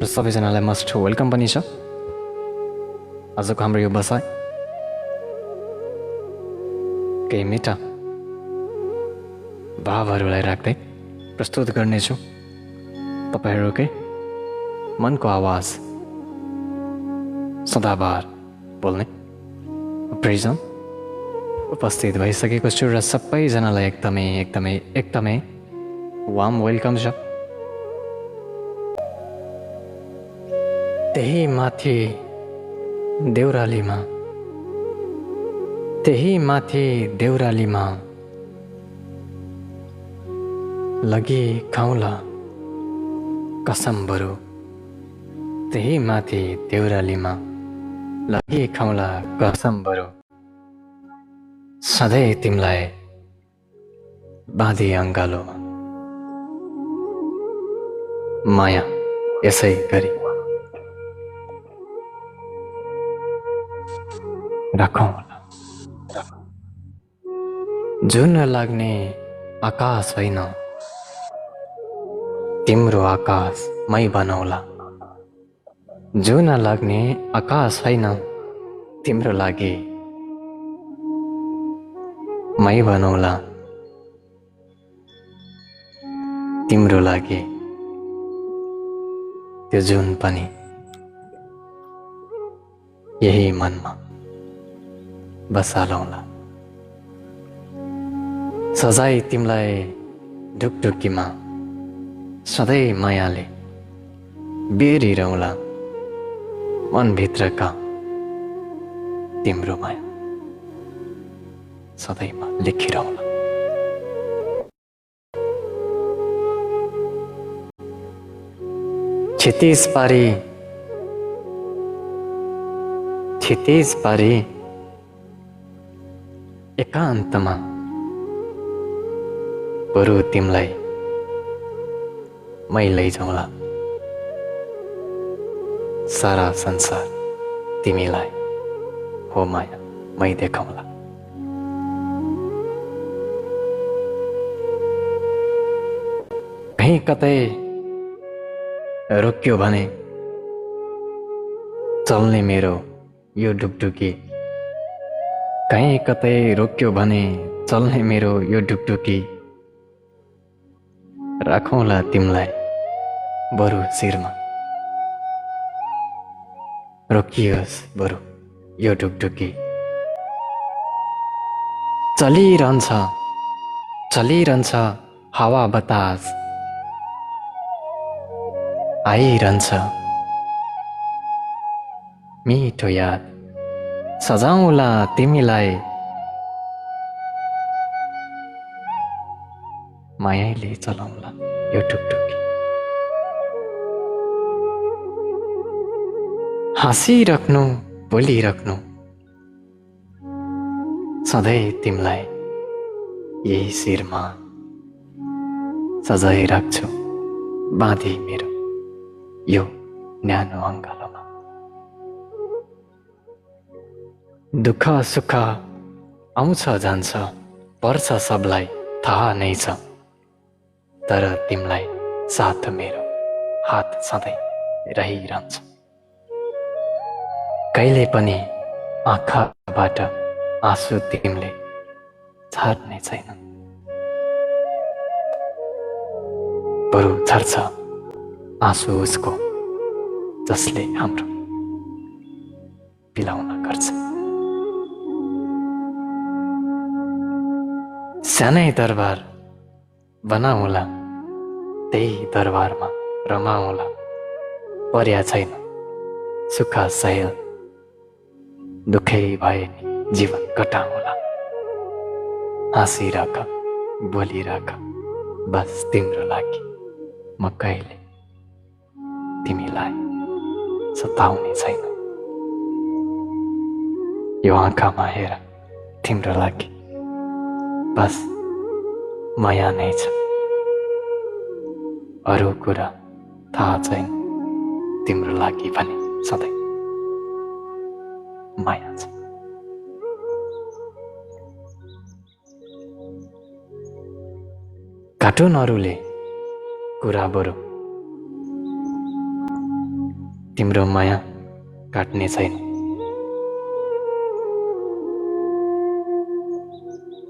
र सबैजनालाई must welcome पनि छ। आजको हाम्रो यो बसाइ केही मिठा भावहरूलाई राख्दै प्रस्तुत गर्नेछु। तपाईहरूकै मनको आवाज सदाबार बोल्ने प्रिजम उपस्थित भइसकेको छु र सबैजनालाई एकदमै एकदमै एकदमै वार्म वेलकम छ। त्यही माथि देउरालीमा, त्यही माथि देउरालीमा लगी खाउँला कसम बरु, त्यही माथि देउरालीमा लगी खाउँला कसम बरु, सधैँ तिमीलाई बाँधी अङ्गालोमा माया यसै गरी राखौँला। जुन लाग्ने आकाश होइन, तिम्रो आकाश मै बनाउला। जुन लाग्ने आकाश होइन, तिम्रो लागि मै बनाउला। तिम्रो लागि त्यो जुन पनि यही मनमा बसालौँला। सजाय तिमीलाई ढुकढुकीमा सधैँ मायाले बेरिरहँला। मनभित्रका तिम्रो माया सधैँमा लेखिरहँला। क्षितिज पारी एकान्तमा बरु तिमीलाई मै लैजाउँला। सारा संसार तिमीलाई हो माया मै देखाउँला। कहीँ कतै रोक्यो भने चल्ने मेरो यो ढुकढुकी, कहीँ कतै रोक्यो भने चल्ने मेरो यो ढुकढुकी, राखौँला तिमीलाई बरु शिरमा, रोकियोस् बरु यो ढुकढुकी। चलिरहन्छ हावा बतास, आइरहन्छ मिठो याद, सजाउँला तिमीलाई मायाले चलाउँला यो ढुकढुकी। हाँसिराख्नु बोलिराख्नु सधैँ तिमीलाई यही शिरमा, सजाइराख्छु बाँधी मेरो यो न्यानो अङ्गालोमा। दुःख सुख आउँछ जान्छ पर्छ सबलाई थाहा नै छ, तर तिमीलाई साथ मेरो हात सधैँ रहिरहन्छ। कहिले पनि आँखाबाट आँसु तिमीले छाड्ने छैन, बरु झर्छ आँसु उसको जसले हाम्रो पिलाउन गर्छ। सानै दरबार बनाउँला, त्यही दरबारमा रमाउँला। पर्या छैन सुख सहेल, दुःखै भए नि जीवन कटाउँला। हाँसिराख बोलिराख बस तिम्रो लागि, म कहिले तिमीलाई सताउने छैन। यो आँखामा हेर तिम्रो लागि बस माया नै छ, अरू कुरा थाहा छैन। तिम्रो लागि भने सधैँ माया छ। काटुन अरूले कुरा बरु तिम्रो माया काट्ने छैन,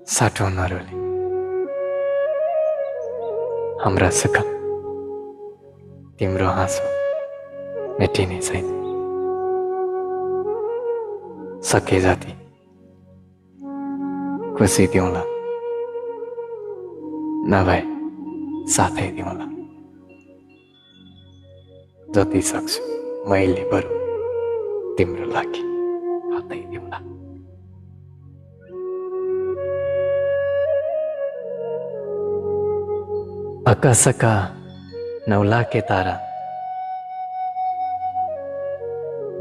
साटो नरोले हाम्रा सुख, तिम्रो हाँसो मेटिने छैन। सके जति खुसी दिउँला, नभए साथै दिउँला। जति सक्छु मैले बरु तिम्रो लागि हातै दिउँला। आकाशका नौलाखे तारा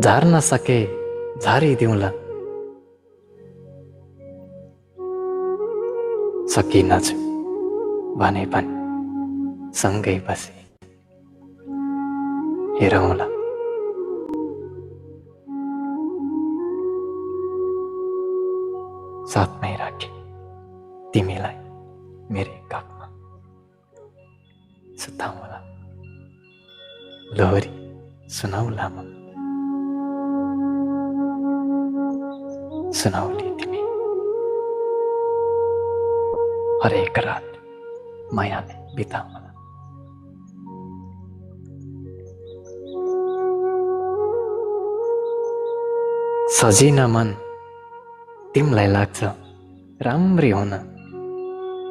झार्न सके झारिदिउँला। सकिनछु भने पनि सँगै बसी हेरौँला। साथमै राखे तिमीलाई मेरै काखमा सुताउँला। लोहरी सुनाउला म, सुनाउली तिमी हरेक रात मायाले बिताउँला। सजिन मन तिमलाई लाग्छ राम्री हुन,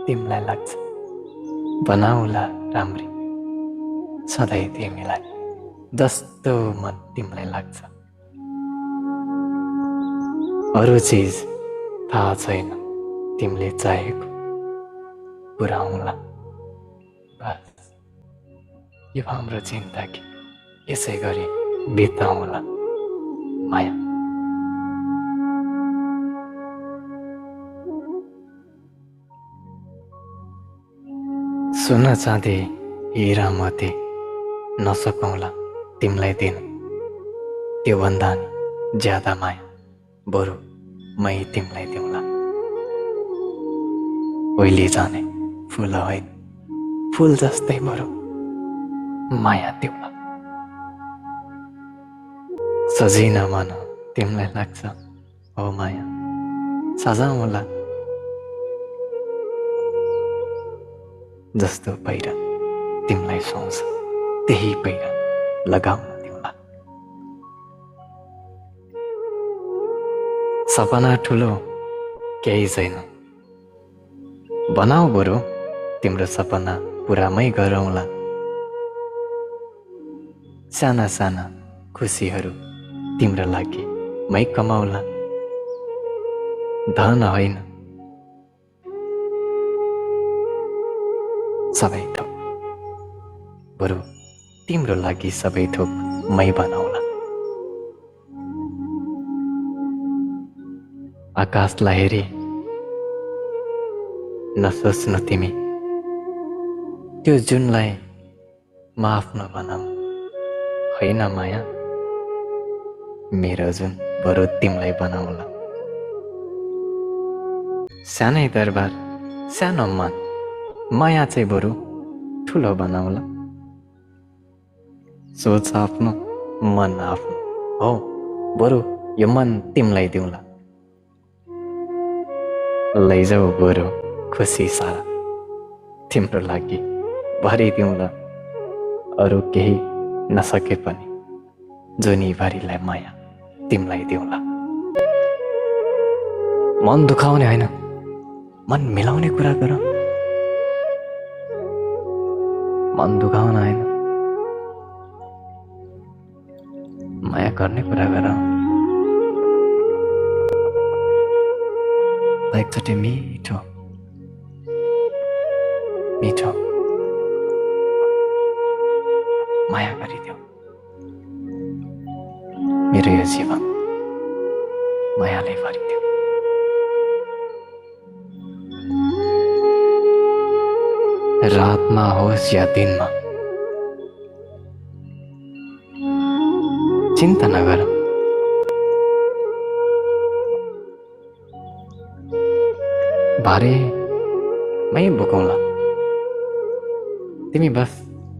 तिमलाई लाग्छ बनाउला राम्री सधैँ तिमीलाई जस्तो मन तिमलाई लाग्छ। अरू चिज थाहा छैन तिमीले चाहेको पुऱ्याउँला। बस यो हाम्रो जिन्दगी यसै गरी बिताउँला माया। सोना चाँदी हिरा मोती नसकौँला तिमीलाई दिन, त्यो भन्दा नि ज्यादा माया बरु मै तिमीलाई दिउँला। ओइली जाने फुल होइन, फुल जस्तै बरु माया दिउँला। सजिन मन तिमीलाई लाग्छ हो माया, सजाउँला। जस्तो पैरा तिमीलाई सुहाउँछ त्यही पैरा लगाउन दिउँला। सपना ठुलो केही छैन, बनाऊ बरु तिम्रो सपना पुरामै गरौँला। साना साना खुसीहरू तिम्रो लागि मै कमाउला। धन होइन सबै थोक बरु तिम्रो लागि सबै थोक मै बनाउला। आकाशलाई हेरी नसोच्नु तिमी, त्यो जुनलाई म आफ्नो बनाऊ होइन माया। मेरो जुन बरु तिमीलाई बनाउला। सानै दरबार सानो मन, माया चाहिँ बरु ठुलो बनाउला। सोच आफ्नो मन आफ्नो हो, बरु यो मन तिमीलाई दिउँला। लैजाऊ बरु खुसी सारा तिम्रो लागि भरिदिउँला। अरू केही नसके पनि जुनीभरिलाई माया तिमीलाई दिउँला। मन दुखाउने होइन, मन मिलाउने कुरा गर। मन दुखाउन होइन, माया गर्ने कुरा गर। एकचोटि मिठो मिठो माया गरिदेऊ। मेरो यो जीवन मायाले भरिदेऊ। रातमा होस् या दिनमा चिन्ता नगर। भारे मै बोकौँला, तिमी बस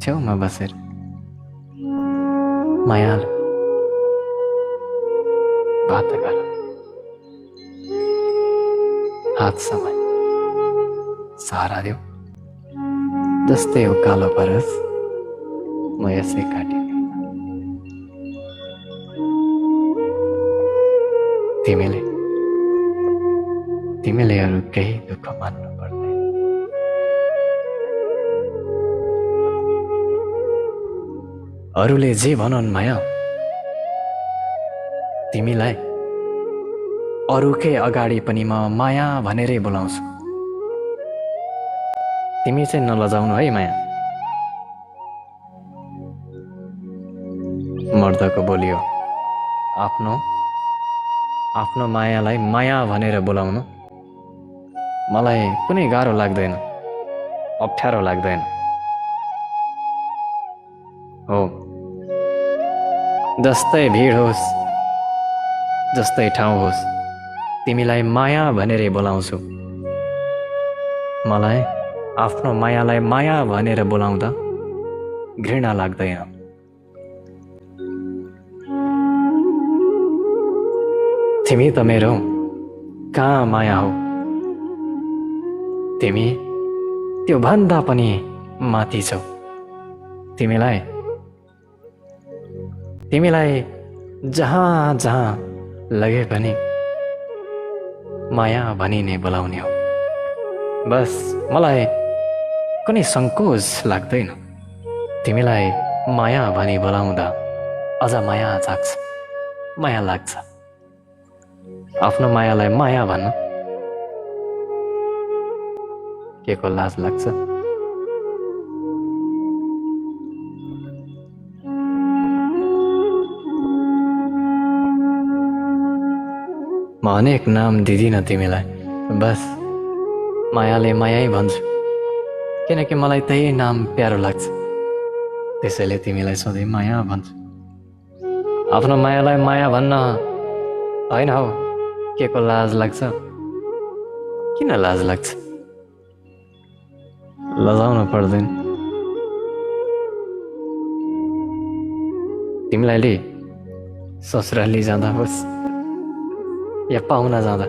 छेउमा बसेर मायालु बात गर, हात समाई सहारा देऊ। जस्तै हो कालो परस म यसै काटी। तिमीले तिमीले अरू केही दुःख मान्नु पर्दैन। अरूले जे भनन् माया, तिमीलाई अरूकै अगाडि पनि म माया भनेरै बोलाउँछु। तिमी चाहिँ नलजाउनु है माया। मर्दको बोली हो, आफ्नो आफ्नो मायालाई माया भनेर बोलाउनु मलाई कुनै गाह्रो लाग्दैन, अप्ठ्यारो लाग्दैन। हो, जस्तै भिड होस्, जस्तै ठाउँ होस्, तिमीलाई माया भनेरै बोलाउँछु। मलाई आफ्नो मायालाई माया भनेर बोलाउँदा घृणा लाग्दैन। तिमी त मेरो कहाँ माया हो, तिमी त्यो भन्दा पनि माथि छौ। तिमीलाई जहाँ जहाँ लगे पनि माया भनी नै बोलाउने हो। बस मलाई कुनै सङ्कोच लाग्दैन। तिमीलाई माया भनी बोलाउँदा अझ माया जाग्छ, माया लाग्छ। आफ्नो मायालाई माया भन्न के को लाज लाग्छ? म अनेक नाम दिदिनँ तिमीलाई, बस मायाले मायै भन्छु। किनकि मलाई त्यही नाम प्यारो लाग्छ, त्यसैले तिमीलाई सधैँ माया भन्छु। आफ्नो मायालाई माया भन्न होइन हौ, के को लाज लाग्छ? किन लाज लाग्छ? लजाउनु पर्दैन। तिमीलाई ससुराली जाँदा होस् या पाहुना जाँदा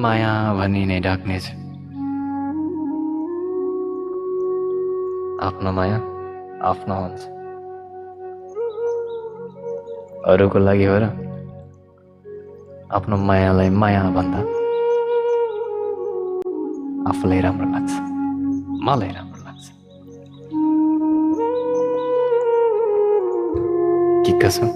माया भनी नै ढाक्नेछु। आफ्नो माया आफ्नो हुन्छ, अरूको लागि हो र? आफ्नो मायालाई माया भन्दा आफूलाई राम्रो लाग्छ, मलाई राम्रो लाग्छ। के कसो?